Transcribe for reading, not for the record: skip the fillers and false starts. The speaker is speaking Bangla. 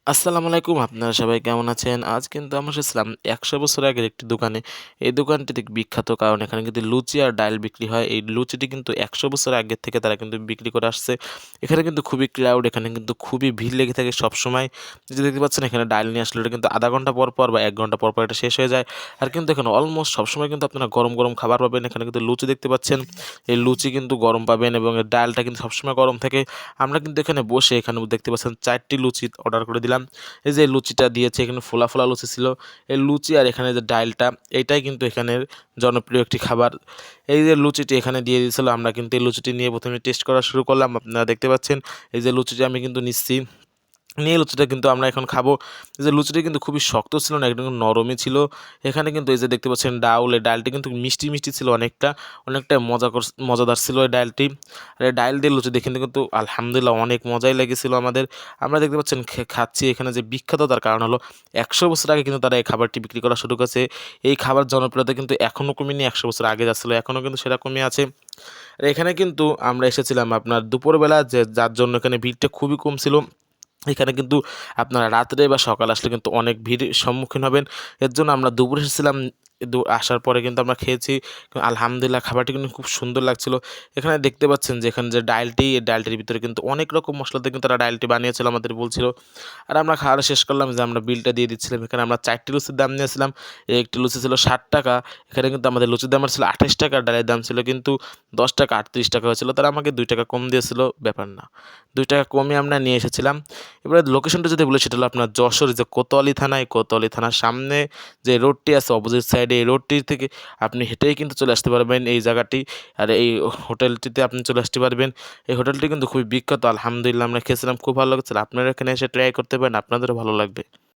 আসসালামু আলাইকুম। আপনারা সবাই কেমন আছেন? আজ কিন্তু আমরা এসেছিলাম ১০০ বছর আগের একটি দোকানে। এই দোকানটি বিখ্যাত কারণ এখানে কিন্তু লুচি আর ডাইল বিক্রি হয়। এই লুচিটি কিন্তু ১০০ বছর আগের থেকে তারা কিন্তু বিক্রি করে আসছে। এখানে কিন্তু খুবই ক্রাউড, এখানে কিন্তু খুবই ভিড় লেগে থাকে সবসময়। এই যে দেখতে পাচ্ছেন এখানে ডাইল নিয়ে আসলে এটা কিন্তু ০.৫ ঘন্টা পর, পর বা ১ ঘন্টা পর, পর এটা শেষ হয়ে যায়। আর কিন্তু এখানে অলমোস্ট সবসময় কিন্তু আপনারা গরম, গরম খাবার পাবেন। এখানে কিন্তু লুচি দেখতে পাচ্ছেন। এই লুচি কিন্তু গরম পাবেন এবং এর ডালটা কিন্তু সবসময় গরম থাকে। আমরা কিন্তু এখানে বসে এখানে দেখতে পাচ্ছেন ৪ টি লুচি অর্ডার করে দিলাম। এই যে লুচিটা দিয়েছে এখানে ফোলা, ফোলা লুচি ছিল। এই লুচি আর এখানে যে ডাইলটা এইটাই কিন্তু এখানের জনপ্রিয় একটি খাবার। এই যে লুচিটি এখানে দিয়ে দিয়েছিল আমরা কিন্তু এই লুচিটি নিয়ে ১ম এ টেস্ট করা শুরু করলাম। আপনারা দেখতে পাচ্ছেন এই যে লুচিটি আমি কিন্তু নিচ্ছি। নিয়ে লুচিটা কিন্তু আমরা এখন খাবো। এই যে লুচিটা কিন্তু খুবই শক্ত ছিল না, একদম নরমই ছিল। এখানে কিন্তু এই যে দেখতে পাচ্ছেন ডাউল, এই ডালটি কিন্তু মিষ্টি, মিষ্টি ছিল অনেকটা। অনেকটা মজাদার ছিল এই ডালটি। আর এই ডাইল দিয়ে লুচি দেখে কিন্তু আলহামদুলিল্লাহ অনেক মজাই লেগেছিল আমাদের। আমরা দেখতে পাচ্ছেন খাচ্ছি এখানে যে বিখ্যাত তার কারণ হলো ১০০ বছর আগে কিন্তু তারা এই খাবারটি বিক্রি করা শুরু করেছে। এই খাবার জনপ্রিয়তা কিন্তু এখনও কমেনি, ১০০ বছর আগে যা ছিল এখনও কিন্তু সেরকমই আছে। আর এখানে কিন্তু আমরা এসেছিলাম আপনার দুপুরবেলা যার জন্য এখানে ভিড়টা খুবই কম ছিল। এখানে কিন্তু আপনারা রাত্রে বা সকালে আসলে কিন্তু অনেক ভিড়ের সম্মুখীন হবেন। এর জন্য আমরা দুপুরে এসেছিলাম। আসার পরে কিন্তু আমরা খেয়েছি। আলহামদুলিল্লাহ খাবারটি কিন্তু খুব সুন্দর লাগছিল। এখানে দেখতে পাচ্ছেন যে এখানে যে ডালটি, এই ডালটির ভিতরে কিন্তু অনেক রকম মসলা দিয়ে কিন্তু তারা ডালটি বানিয়েছিল আমাদের বলছিল। আর আমরা খাওয়া শেষ করলাম যে আমরা বিলটা দিয়ে দিচ্ছিলাম। এখানে আমরা ৪ টি লুচির দাম নিয়েছিলাম। একটি লুচি ছিল ৳৬০। এখানে কিন্তু আমাদের লুচির দাম ছিল ৳২৮, ডালের দাম ছিল কিন্তু ৳১০, ৳৩৮ হয়েছিল। তারা আমাকে ৳২ কম দিয়েছিল, ব্যাপার না। ৳২ কমই আমরা নিয়ে এসেছিলাম। এবারে লোকেশনটা যদি বলি সেটা হলো আপনার যশোর যে কোতোয়ালি থানা, এই কোতোয়ালি থানার সামনে যে রোডটি আছে অপোজিট সাইডে, এই রোডটি থেকে আপনি হেঁটেই কিন্তু চলে আসতে পারবেন এই জায়গাটি। আর এই হোটেলটিতে আপনি চলে আসতে পারবেন। এই হোটেলটি কিন্তু খুবই বিখ্যাত। আলহামদুলিল্লাহ আমরা খেয়েছিলাম, খুব ভালো লেগেছিল। আপনারা এখানে এসে ট্রাই করতে পারেন, আপনাদেরও ভালো লাগবে।